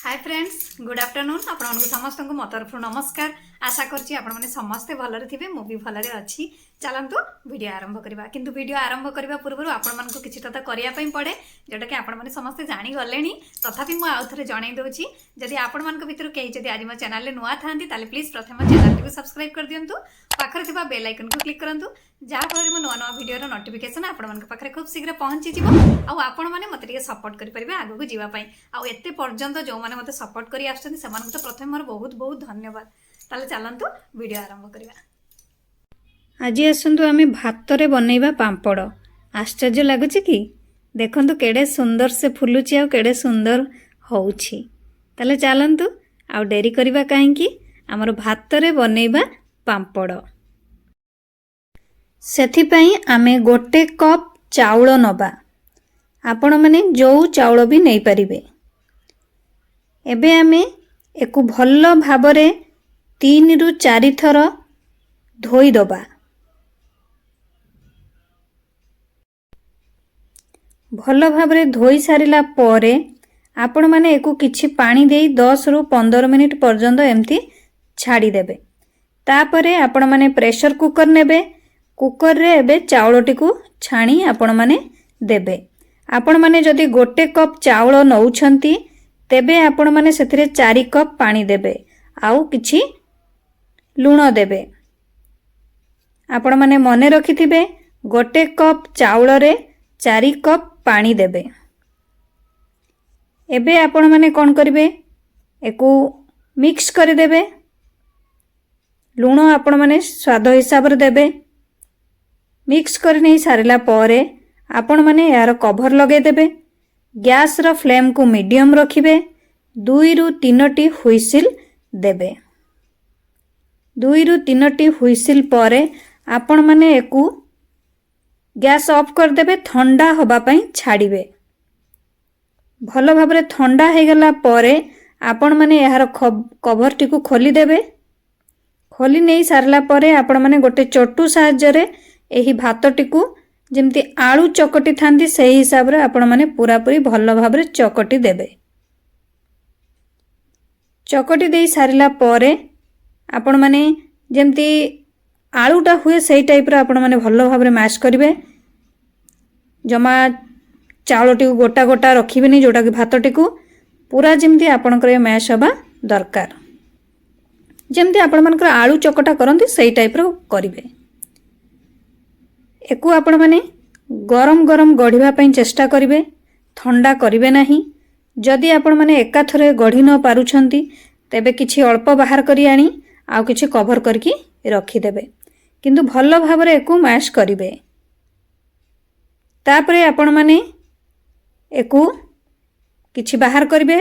Hi friends good afternoon आपण समस्त को मो तरफ नमस्कार। आशा करछि आपण माने समस्ते भलरे थिबे मु भी भलरे अछि। चलंतु वीडियो आरंभ करबा किंतु वीडियो आरंभ करबा पूर्व आपण मान को किछि तता करिया पई पड़े जोटा कि आपण माने समस्ते जानि गलेनी तथापि मु आउ थरे जणाई दोछि जदि आपण मान को भितर केही जदि आज मो चैनल ले नुआ थांती ताले प्लीज प्रथम चैनल को सब्सक्राइब कर दियंतु पाखरे थिबा बेल आइकन को क्लिक करंतु जहाँ फल मो नुआ नुआ वीडियो रो नोटिफिकेशन आपण मान को पाखरे खूब शीघ्र पहुंची जिवो आ आपण माने मते टिके सपोर्ट करि परिबे आगु को जीवा पई आ एते पर्यंत जो माने मते सपोर्ट करी आछथि समान को तो प्रथम मोर बहुत बहुत धन्यवाद। ताले चलंतु वीडियो आरंभ करिबा। आज आसंतु आमे भात रे बनैबा पांपड़। आश्चर्य लागुछि कि देखंतु केडे सुंदर से फुलुछि आ केडे सुंदर होउछि। ताले चलंतु आ डेरी करिबा काहे कि हमर भात रे बनैबा पांपड़। सेथि पई आमे गोटे कप चाउल नबा। आपण माने जो चाउल भी नै परिबे। एबे आमे एको भल्ल भाबरे 3 रु 4 थर धोई दबा। भल्ल भाबरे धोई सारिला परे आपण माने एको किछि पानी देई 10 रु 15 मिनिट पर्यंत एमती छाड़ी देबे। तापरे आपण माने प्रेशर कुकर नेबे। कुकर रे एबे चाउलटी को छाणी आपण माने देबे। आपण माने जदि गोटे कप चाउल नउछंती तेबे आपण माने सेथिरे 4 कप पानी देबे आउ किछि लूण देबे। आपण माने मने रखिथिबे गोटे कप चाउल रे 4 कप पानी देबे। एबे आपण माने कोन करिवे एको मिक्स करि देबे। लूण आपण माने स्वाद हिसाब रे देबे। मिक्स कर नहीं सारिला परे आपण माने यार कवर लगे देबे। गैस रो फ्लेम को मीडियम रखिबे। 2 रु 3 टी हुइसिल देबे। 2 रु 3 टी हुइसिल परे आपण माने एकु गैस ऑफ कर देबे। ठंडा होबा पई छाड़ीबे। भलो भाबरे ठंडा हे गला परे आपण माने यार कवर टी को खोली देबे। खोली नहीं सारला परे आपण माने गोटे चटू साहाय्य रे एही भातटी को जेमती आलू चकटी थांती सही हिसाब रे आपण माने पूरा पूरी भलो भाबरे चकटी देबे। चकटी देई सारिला परे आपण माने जेमती आलूटा हुए सही टाइप रे आपण माने भलो भाबरे मैश करिवे। जमा चाउलटी को गोटा गोटा रखिबेनी जोटा कि भातटी को पूरा जेमती आपणकर मैश हबा दरकार। जेमती आपण मानकर आलू चकटा करंती सही टाइप रो करिवे। एको आपण माने गरम गरम गढ़िबा पई चेष्टा करिवे। ठंडा करिवे नाही। जदि आपण माने एका थरे गढ़ी न पारुछंती तेबे किछि अल्प बाहर करी आनी आ किछि कवर करके रखी देबे। किंतु भलो भाबरे एको मैश करिवे। तापरे आपण माने एको किछि बाहर करिवे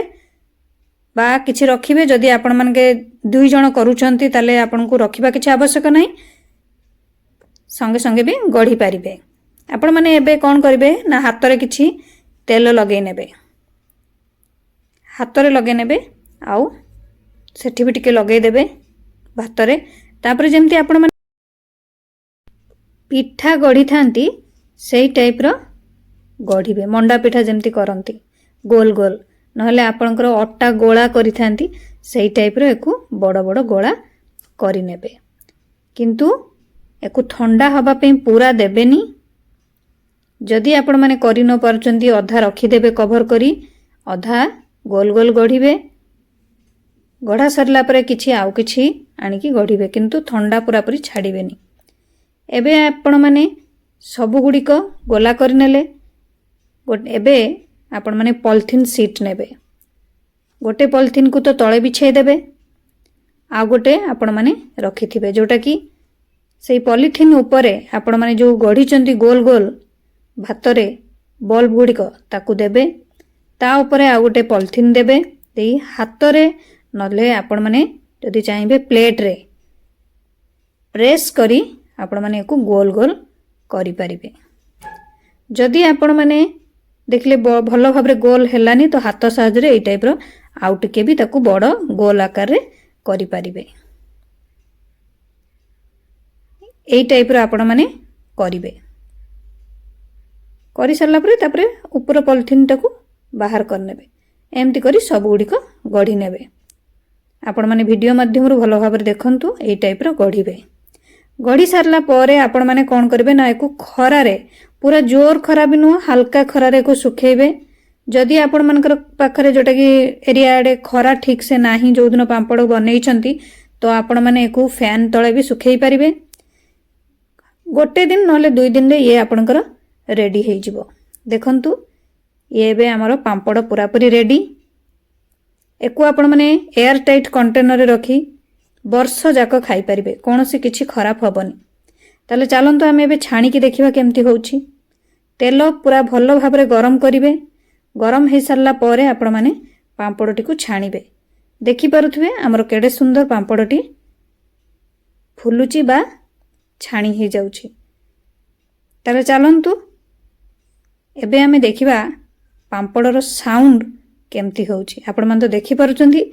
बा किछि रखिबे। जदि आपण मानके 2 जण करूछंती ताले आपण को रखिबा किछि आवश्यक नाही। संगे संगे भी गढ़ी पारिबे। आपण माने एबे कोन करिवे ना हाथ रे किछि तेल लगे नेबे। हाथ रे लगे नेबे आउ सेठी भी टिके लगे देबे भात रे। तापर जेमती आपण माने पिठा गढ़ी थांती सेही टाइप रो गढ़ीबे। मंडा पिठा जेमती करंती गोल गोल नहले आपनकर अट्टा गोळा करि थांती सेही टाइप रो एको बड़ बड़ गोळा करि नेबे। किंतु एको ठंडा हवा पे पूरा देबेनी। जदि आपण माने करि न परचंती अधा रखी देबे कवर करी अधा गोल गोल गढ़ीबे। गढ़ा सरला परे किछि आउ किछि आनी की गढ़ीबे किंतु ठंडा पूरा पूरी छाड़ीबेनी। एबे आपण माने सब गुडी को गोला करि नेले। एबे आपण माने पॉलिथीन सीट नेबे। गोटे पॉलिथीन को तो तळे बिछाई देबे आ गोटे आपण माने रखिथिबे जोटा की सेही पॉलिथीन उपरे आपण माने जो गढ़ी चंती गोल गोल भात रे बल्ब गुडी को ताकू देबे। ता उपरे आ गोटे पॉलिथीन देबे। देई हाथ रे नले आपण माने जदि चाहिबे प्लेट रे प्रेस करी आपण माने को गोल गोल करि परिबे। जदि आपण माने देखले भलो भाबरे गोल हेलानी तो हाथ साहाय्य रे एई टाइप रो आउ टिके भी ताकू बड़ गोल आकार रे करि परिबे। एई टाइप रो आपण माने करिवे। करि सरला परे तापरे ऊपर पॉलिथीन टाकू बाहर कर नेबे। एमती करी सबगुड़िक गढ़ी नेबे। आपण माने वीडियो माध्यम भल भाव देखंतु एई टाइप रो गढ़ीबे। गढ़ी सारला परे आपण माने कोन करबे ना एको खरा रे पूरा जोर खरा भी नुह हल्का खरा रे को सुखेबे। जदि आपण मानकर पाखरे जोटा कि एरिया आड़े खरा ठीक से नाही जो दिन पांपड़ बनई तो आपण माने एको फैन तले भी सुखेई पारिबे। गोटे दिन नले 2 दिन रे ये आपणकर रेडी हे जिवो। देखंतु ये बे हमर पांपड़ पूरा पूरी रेडी। एको आपण माने एयर टाइट कंटेनर रे रखी वर्ष जाक खाई पारिबे, कोनोसी किछि खराब हबनी। ताले चलंतु आमे एबे छाणी की देखिबा केमती होउछि। तेल पूरा भलो भाबरे गरम करिवे। गरम हे सारला परे आपण माने पांपड़टी को छाणीबे। देखि पारुथबे हमर केडे सुंदर पांपड़टी फुलुची बा छाणी हे जाउछि। ताले चलंतु एबे आमे देखिबा पांपड़र साउंड केमती होउछि। आपण मान तो देखि पारुचंती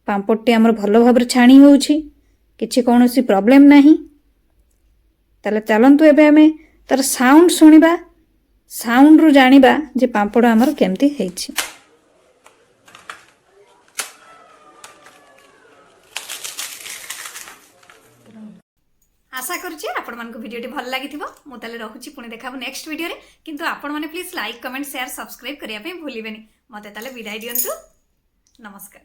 पांपड़टी हमर भलो भाबरे छाणी होउछि, किछि कोनोसी प्रॉब्लम नाही। ताले चलंतु एबे आमे तार साउंड सुनिबा, साउंड रु जानिबा जे पांपड़ हमर केमती हेछि। आशा करुछि आपण मानको वीडियोटी भल लागिथिबो। मु ताले रहुछि पुणी देखाबो नेक्स्ट वीडियो रे। किंतु आपण माने please like comment share subscribe करिया पे भूलिबेनी। मते ताले विदाई दियंतु। नमस्कार।